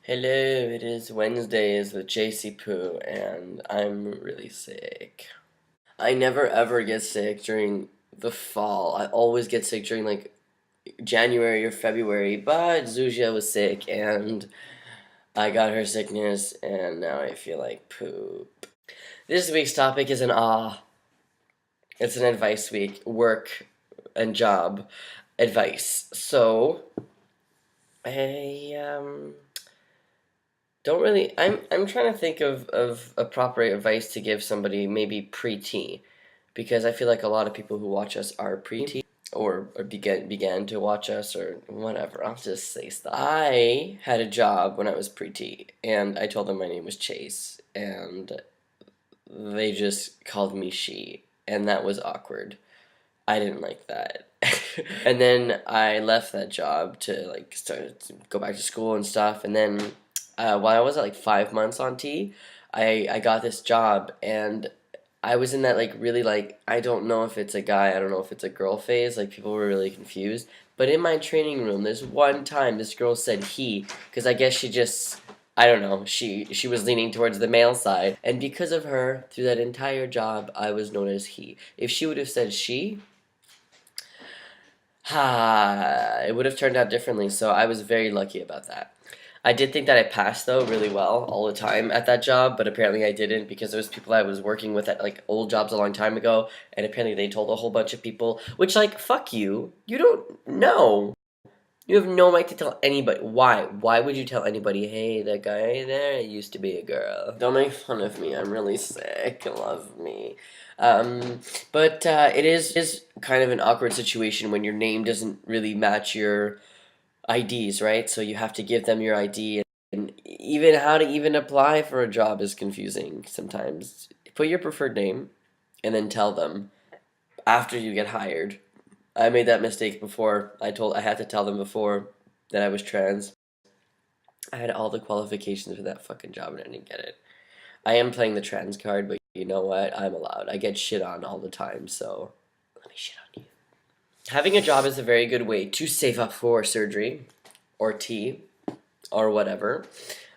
Hello, it is Wednesdays with chaseypoo, and I'm really sick. I never ever get sick during the fall. I always get sick during like January or February, but Zuzia was sick and I got her sickness and now I feel like poop. This week's topic is it's an advice week, work and job advice. So, I don't really. I'm trying to think of a proper advice to give somebody maybe pre-T, because I feel like a lot of people who watch us are pre-T or began to watch us or whatever. I'll just say stuff. I had a job when I was pre-T, and I told them my name was Chase, and they just called me she, and that was awkward. I didn't like that. And then I left that job to like start to go back to school and stuff. And then while I was at like 5 months on T, I got this job and I was in that like really like I don't know if it's a guy, I don't know if it's a girl phase. Like people were really confused. But in my training room, there's one time this girl said he because I guess she just I don't know. She was leaning towards the male side, and because of her, through that entire job, I was known as he. If she would have said she, it would have turned out differently, so I was very lucky about that. I did think that I passed though really well all the time at that job, but apparently I didn't because there was people I was working with at like old jobs a long time ago, and apparently they told a whole bunch of people, which like fuck you. You don't know. You have no right to tell anybody. Why? Why would you tell anybody, hey, that guy there used to be a girl? Don't make fun of me. I'm really sick. Love me. Um, but it is kind of an awkward situation when your name doesn't really match your IDs, right? So you have to give them your ID, and even how to even apply for a job is confusing sometimes. Put your preferred name, and then tell them after you get hired. I made that mistake before. I had to tell them before that I was trans. I had all the qualifications for that fucking job and I didn't get it. I am playing the trans card, but you know what? I'm allowed. I get shit on all the time, so let me shit on you. Having a job is a very good way to save up for surgery or tea or whatever.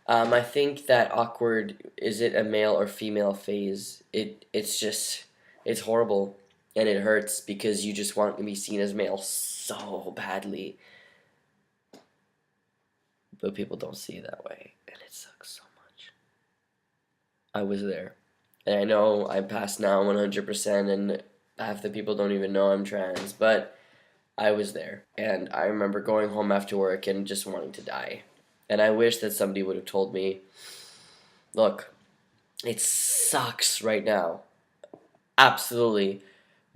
I think that awkward, is it a male or female phase? It's horrible and it hurts because you just want to be seen as male so badly, but people don't see it that way, and it sucks so much. I was there, and I know I'm past now 100%, and half the people don't even know I'm trans, but I was there, and I remember going home after work and just wanting to die. And I wish that somebody would have told me, look, it sucks right now. Absolutely.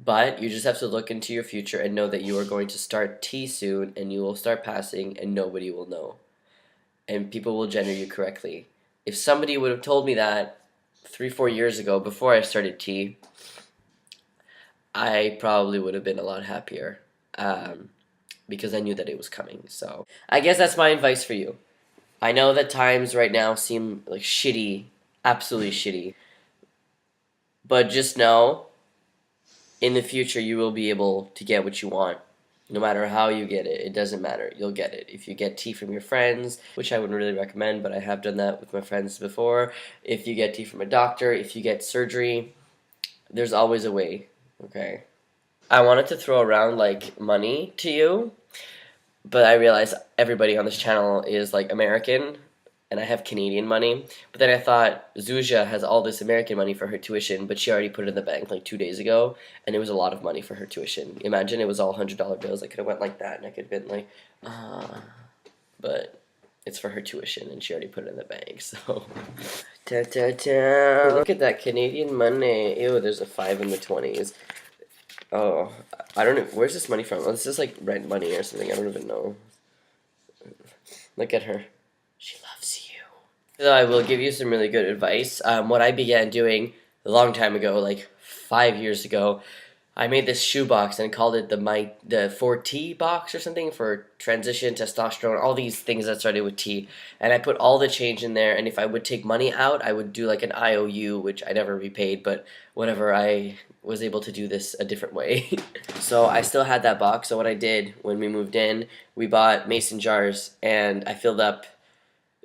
But you just have to look into your future and know that you are going to start T soon and you will start passing and nobody will know. And people will gender you correctly. If somebody would have told me that 3-4 years ago before I started T, I probably would have been a lot happier because I knew that it was coming. So I guess that's my advice for you. I know that times right now seem like shitty, absolutely shitty, but just know in the future you will be able to get what you want. No matter how you get it, it doesn't matter. You'll get it. If you get tea from your friends, which I wouldn't really recommend, but I have done that with my friends before. If you get tea from a doctor, if you get surgery, there's always a way, okay? I wanted to throw around like money to you, but I realized everybody on this channel is like American, and I have Canadian money. But then I thought Zuzia has all this American money for her tuition, but she already put it in the bank like 2 days ago, and it was a lot of money for her tuition. Imagine it was all $100 bills. I could have went like that, and I could have been like, but it's for her tuition, and she already put it in the bank. So, look at that Canadian money. Ew, there's a 5 in the 20s. Oh, I don't know. Where's this money from? Oh, this is like rent money or something. I don't even know. Look at her. She loves you. So I will give you some really good advice. What I began doing a long time ago, like 5 years ago, I made this shoebox and called it the 4T box or something, for transition, testosterone, all these things that started with T. And I put all the change in there, and if I would take money out, I would do like an IOU, which I never repaid, but whatever, I was able to do this a different way. So I still had that box, so what I did when we moved in, we bought mason jars, and I filled up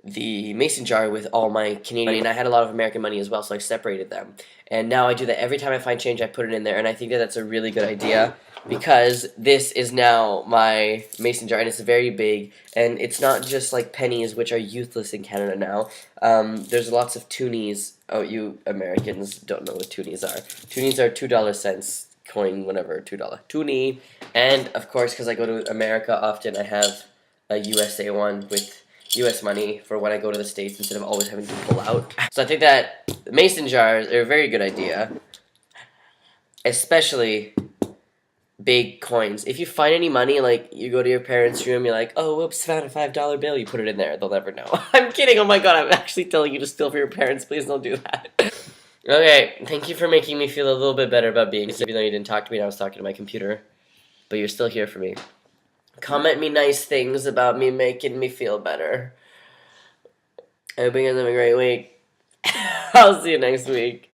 the mason jar with all my Canadian money, and I had a lot of American money as well, so I separated them. And now I do that every time I find change, I put it in there, and I think that that's a really good idea because this is now my mason jar, and it's very big, and it's not just like pennies, which are useless in Canada now. There's lots of toonies. Oh, you Americans don't know what toonies are. Toonies are $2 coin, whatever, $2 toonie. And of course, because I go to America often, I have a USA one with US money for when I go to the States instead of always having to pull out. So I think that mason jars are a very good idea, especially big coins. If you find any money, like you go to your parents' room, you're like, oh, whoops, found a $5 bill, you put it in there, they'll never know. I'm kidding, oh my god, I'm actually telling you to steal from your parents, please don't do that. Okay, thank you for making me feel a little bit better about being sick, even though you didn't talk to me and I was talking to my computer. But you're still here for me. Comment me nice things about me making me feel better. I hope you guys have a great week. I'll see you next week.